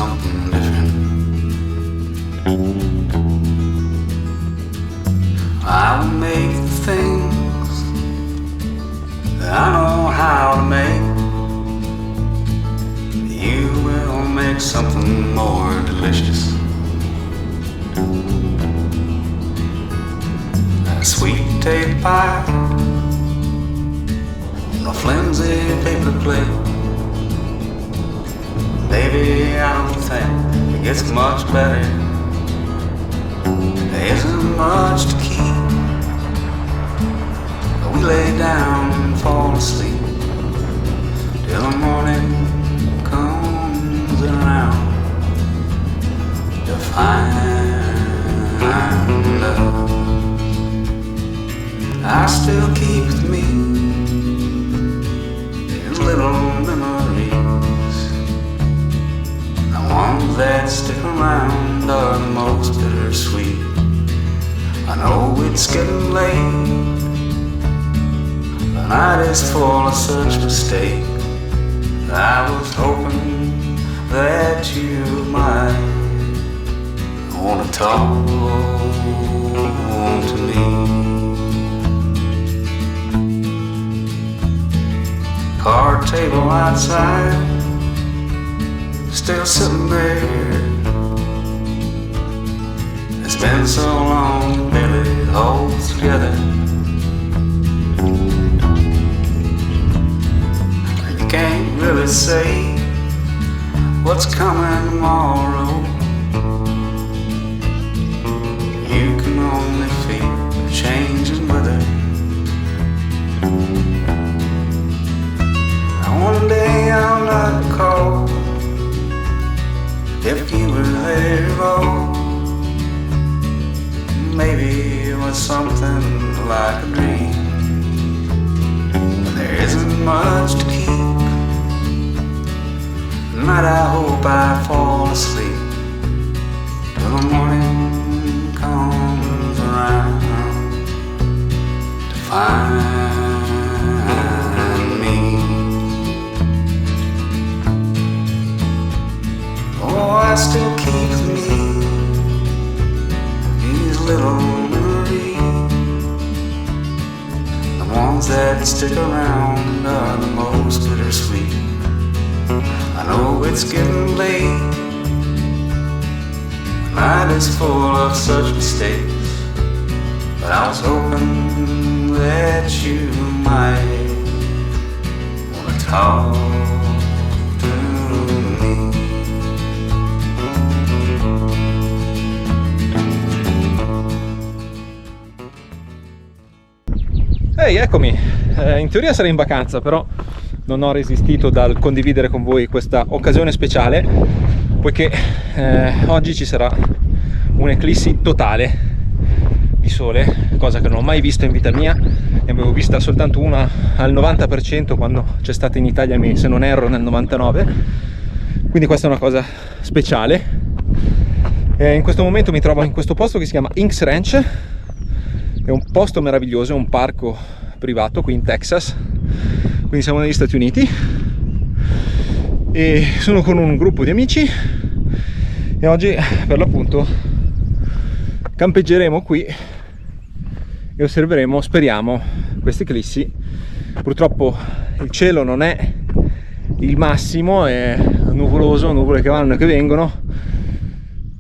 something different. I will make the things that I know how to make. You will make something more delicious. A sweet potato pie on a flimsy paper plate. Baby, I don't think it gets much better. There isn't much to keep. We lay down and fall asleep till the morning comes around to find love. I still keep with me these little memories. The ones that stick around are the most bittersweet. I know it's getting late. The night is full of such mistakes. I was hoping that you might wanna talk to me. Card table outside, still sitting there. It's been so long, barely holds together. You can't really say what's coming tomorrow. You can only feel the changing weather. One day I'll not call if you were there at all. Maybe it was something like a dream, but there isn't much to keep. Tonight I hope I fall asleep till the morning comes around to find me. Oh, I still keep with me these little memories. The ones that stick around are the most bittersweet. I know it's getting late. The night is full of such mistakes, but I was hoping that you might wanna talk to me. Ehi, eccomi. In teoria sarei in vacanza, però non ho resistito dal condividere con voi questa occasione speciale, poiché oggi ci sarà un'eclissi totale di sole, cosa che non ho mai visto in vita mia. Ne avevo vista soltanto una al 90% quando c'è stata in Italia, se non erro, nel 99. Quindi questa è una cosa speciale. In questo momento mi trovo in questo posto che si chiama Inks Ranch. È un posto meraviglioso, è un parco privato qui in Texas, quindi siamo negli Stati Uniti, e sono con un gruppo di amici e oggi per l'appunto campeggeremo qui e osserveremo, speriamo, queste eclissi. Purtroppo il cielo non è il massimo, è nuvoloso, nuvole che vanno e che vengono.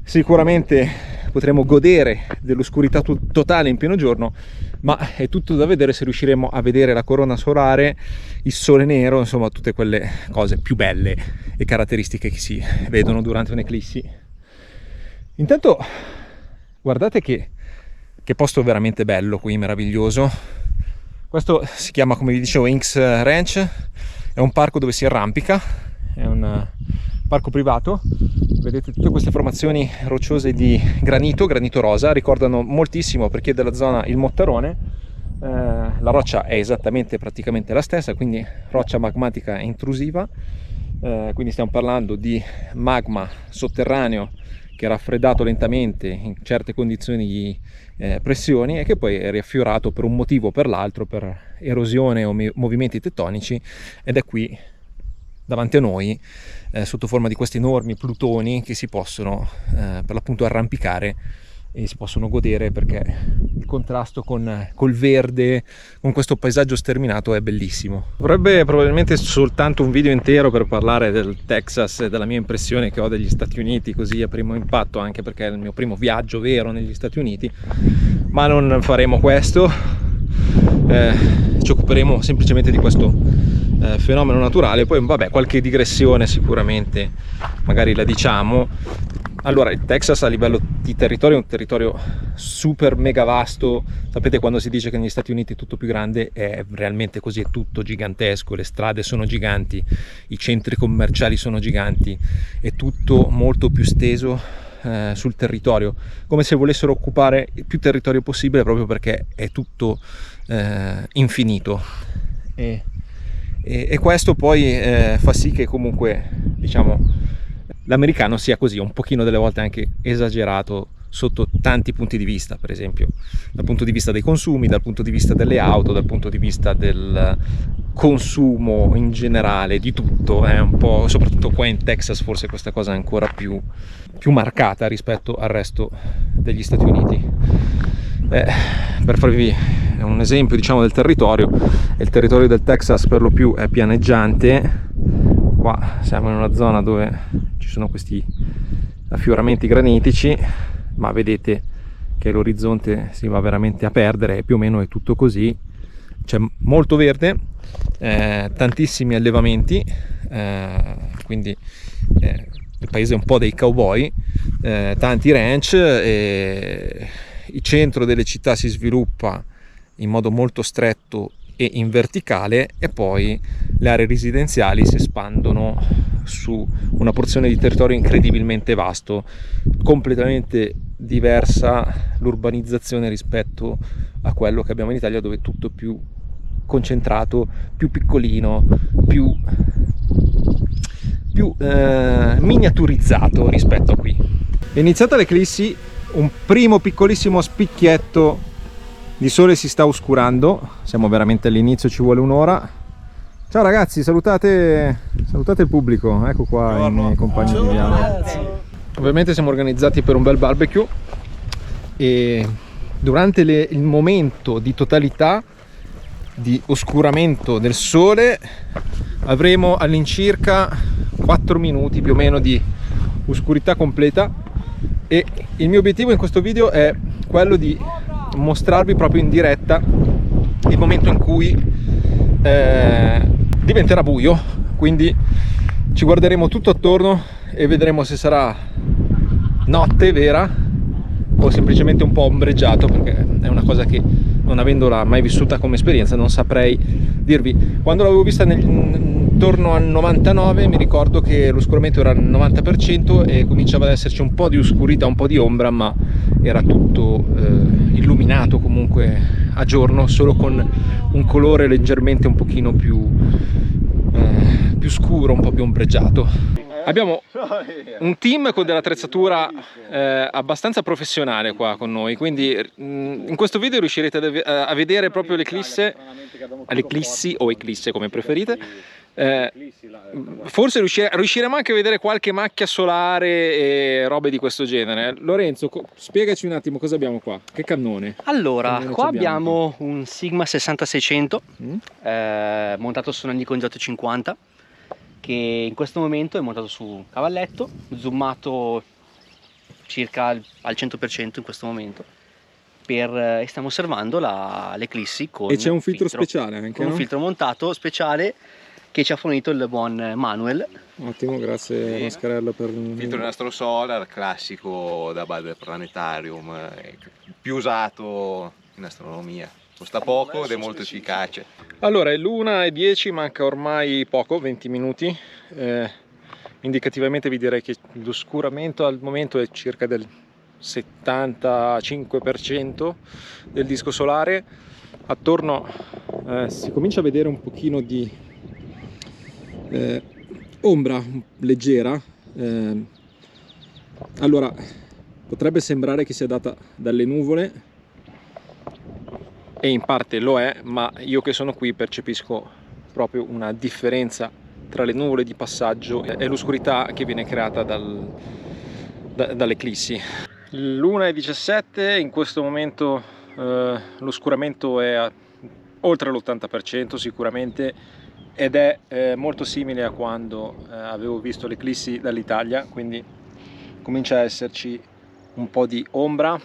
Sicuramente potremo godere dell'oscurità totale in pieno giorno, ma è tutto da vedere se riusciremo a vedere la corona solare, il sole nero, insomma tutte quelle cose più belle e caratteristiche che si vedono durante un'eclissi. Intanto guardate che posto veramente bello qui, meraviglioso. Questo si chiama, come vi dicevo, Inks Ranch, è un parco dove si arrampica, è un parco privato. Vedete tutte queste formazioni rocciose di granito rosa, ricordano moltissimo, perché della zona il Mottarone. La roccia è esattamente praticamente la stessa, quindi roccia magmatica intrusiva, quindi stiamo parlando di magma sotterraneo che è raffreddato lentamente in certe condizioni di pressioni e che poi è riaffiorato per un motivo o per l'altro, per erosione o movimenti tettonici, ed è qui davanti a noi sotto forma di questi enormi plutoni che si possono per l'appunto arrampicare e si possono godere, perché il contrasto col verde, con questo paesaggio sterminato, è bellissimo. Vorrebbe probabilmente soltanto un video intero per parlare del Texas e della mia impressione che ho degli Stati Uniti così a primo impatto, anche perché è il mio primo viaggio vero negli Stati Uniti, ma non faremo questo. Ci occuperemo semplicemente di questo fenomeno naturale. Poi vabbè, qualche digressione sicuramente magari la diciamo. Allora, il Texas a livello di territorio è un territorio super mega vasto. Sapete, quando si dice che negli Stati Uniti è tutto più grande, è realmente così, è tutto gigantesco, le strade sono giganti, i centri commerciali sono giganti, è tutto molto più steso sul territorio, come se volessero occupare il più territorio possibile, proprio perché è tutto infinito. E questo poi fa sì che comunque, diciamo, l'americano sia così, un pochino delle volte anche esagerato sotto tanti punti di vista, per esempio dal punto di vista dei consumi, dal punto di vista delle auto, dal punto di vista del consumo in generale, di tutto. È un po', soprattutto qua in Texas, forse questa cosa è ancora più marcata rispetto al resto degli Stati Uniti. Per farvi un esempio, diciamo, del territorio, il territorio del Texas per lo più è pianeggiante. Qua siamo in una zona dove ci sono questi affioramenti granitici, ma vedete che l'orizzonte si va veramente a perdere, e più o meno è tutto così. C'è molto verde, tantissimi allevamenti, quindi il paese è un po' dei cowboy, tanti ranch, il centro delle città si sviluppa in modo molto stretto e in verticale, e poi le aree residenziali si espandono su una porzione di territorio incredibilmente vasto, completamente diversa l'urbanizzazione rispetto a quello che abbiamo in Italia, dove è tutto più concentrato, più piccolino, più miniaturizzato rispetto a qui. È iniziata l'eclissi, un primo piccolissimo spicchietto di sole si sta oscurando, siamo veramente all'inizio, ci vuole un'ora. Ciao ragazzi, salutate il pubblico, ecco qua i miei compagni di viaggio. Ovviamente siamo organizzati per un bel barbecue, e durante il momento di totalità di oscuramento del sole avremo all'incirca 4 minuti più o meno di oscurità completa, e il mio obiettivo in questo video è quello di mostrarvi proprio in diretta il momento in cui diventerà buio. Quindi ci guarderemo tutto attorno e vedremo se sarà notte vera o semplicemente un po' ombreggiato, perché è una cosa che, non avendola mai vissuta come esperienza, non saprei dirvi. Quando l'avevo vista intorno al 99 mi ricordo che l'oscuramento era al 90% e cominciava ad esserci un po' di oscurità, un po' di ombra, ma era tutto illuminato comunque a giorno, solo con un colore leggermente un pochino più scuro, un po' più ombreggiato. Abbiamo un team con dell'attrezzatura abbastanza professionale qua con noi, quindi in questo video riuscirete a vedere proprio l'eclissi o eclisse come preferite. Forse riusciremo anche a vedere qualche macchia solare e robe di questo genere. Lorenzo, spiegaci un attimo cosa abbiamo qua, che cannone. Allora, qua abbiamo un Sigma 6600 montato su una Nikon J50, che in questo momento è montato su un cavalletto, zoomato circa al 100% in questo momento, e stiamo osservando l'eclissi con e c'è un filtro speciale anche, con no? Un filtro montato speciale che ci ha fornito il buon Manuel. Ottimo, grazie Mascarello per il filtro nastro solar classico da Bad Planetarium, più usato in astronomia. Costa poco ed è molto efficace. Allora è l'1:10, manca ormai poco, 20 minuti. Indicativamente vi direi che l'oscuramento al momento è circa del 75% del disco solare. Attorno si comincia a vedere un pochino di ombra leggera. Allora potrebbe sembrare che sia data dalle nuvole, e in parte lo è, ma io che sono qui percepisco proprio una differenza tra le nuvole di passaggio e l'oscurità che viene creata dall'eclissi. L'1:17, in questo momento l'oscuramento è oltre l'80% sicuramente, ed è molto simile a quando avevo visto l'eclissi dall'Italia, quindi comincia a esserci un po' di ombra,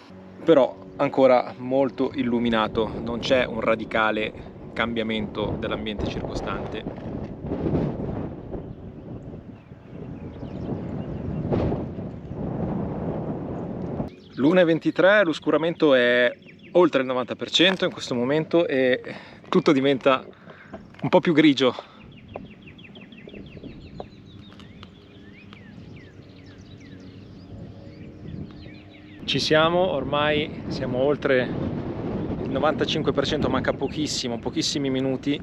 però ancora molto illuminato, non c'è un radicale cambiamento dell'ambiente circostante. L'1:23, l'oscuramento è oltre il 90% in questo momento e tutto diventa un po' più grigio. Ci siamo, ormai siamo oltre il 95%, manca pochissimi minuti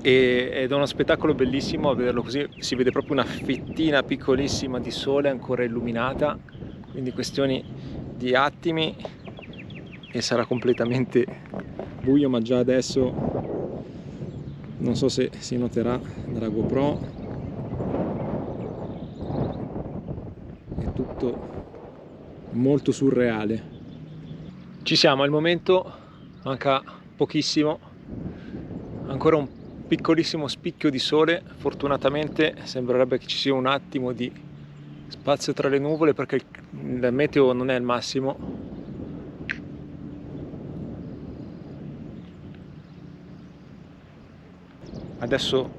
ed è uno spettacolo bellissimo a vederlo così, si vede proprio una fettina piccolissima di sole ancora illuminata, quindi questioni di attimi e sarà completamente buio, ma già adesso non so se si noterà dalla GoPro, è tutto molto surreale. Ci siamo, al momento manca pochissimo, ancora un piccolissimo spicchio di sole, fortunatamente sembrerebbe che ci sia un attimo di spazio tra le nuvole perché il meteo non è il massimo. Adesso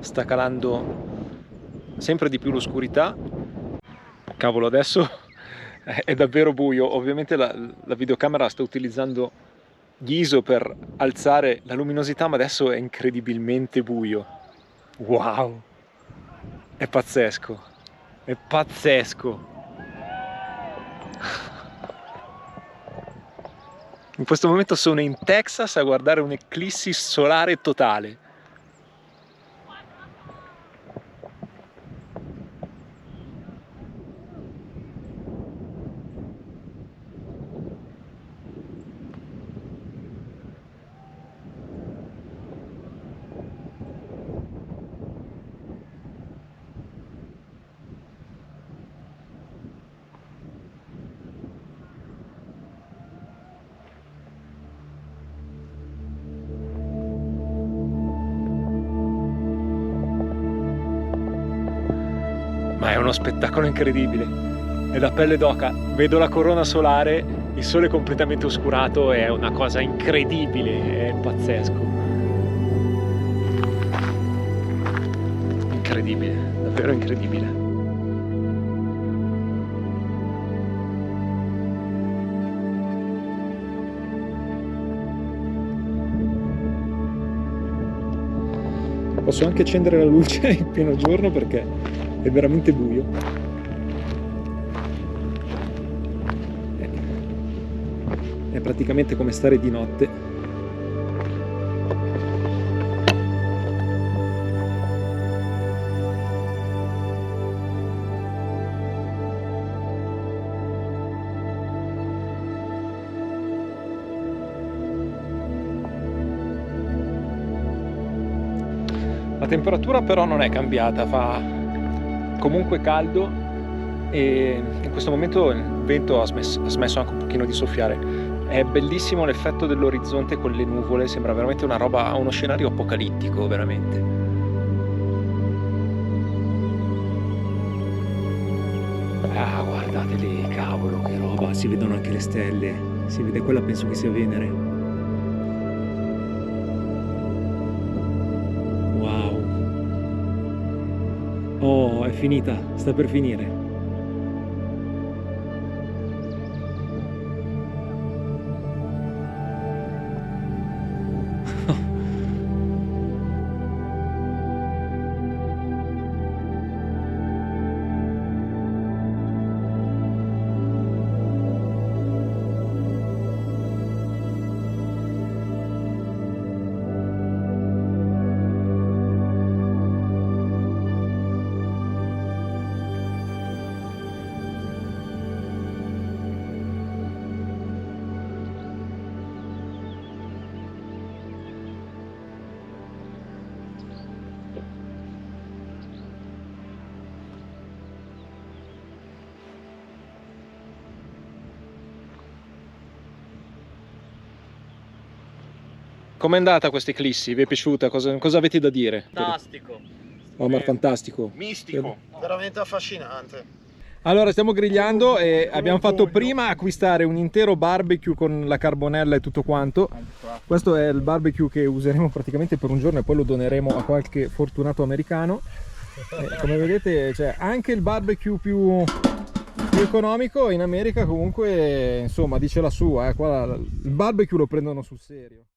sta calando sempre di più l'oscurità. Cavolo, adesso è davvero buio. Ovviamente la videocamera sta utilizzando gli ISO per alzare la luminosità, ma adesso è incredibilmente buio. Wow! È pazzesco! È pazzesco! In questo momento sono in Texas a guardare un'eclissi solare totale. Ma è uno spettacolo incredibile, è da pelle d'oca, vedo la corona solare, il sole completamente oscurato, è una cosa incredibile, è pazzesco. Incredibile, davvero incredibile. Posso anche accendere la luce in pieno giorno perché è veramente buio. È praticamente come stare di notte. La temperatura però non è cambiata, fa comunque caldo e in questo momento il vento ha smesso anche un pochino di soffiare. È bellissimo l'effetto dell'orizzonte con le nuvole, sembra veramente una roba, uno scenario apocalittico veramente. Ah, guardate lì, cavolo, che roba, si vedono anche le stelle, si vede quella, penso che sia Venere. Wow. Oh, è finita, sta per finire. Com'è andata questa eclissi? Vi è piaciuta? Cosa avete da dire? Fantastico. Omar, fantastico. Mistico. Veramente affascinante. Allora, stiamo grigliando e abbiamo fatto prima acquistare un intero barbecue con la carbonella e tutto quanto. Questo è il barbecue che useremo praticamente per un giorno e poi lo doneremo a qualche fortunato americano. Come vedete c'è anche il barbecue più economico in America, comunque insomma dice la sua, qua il barbecue lo prendono sul serio.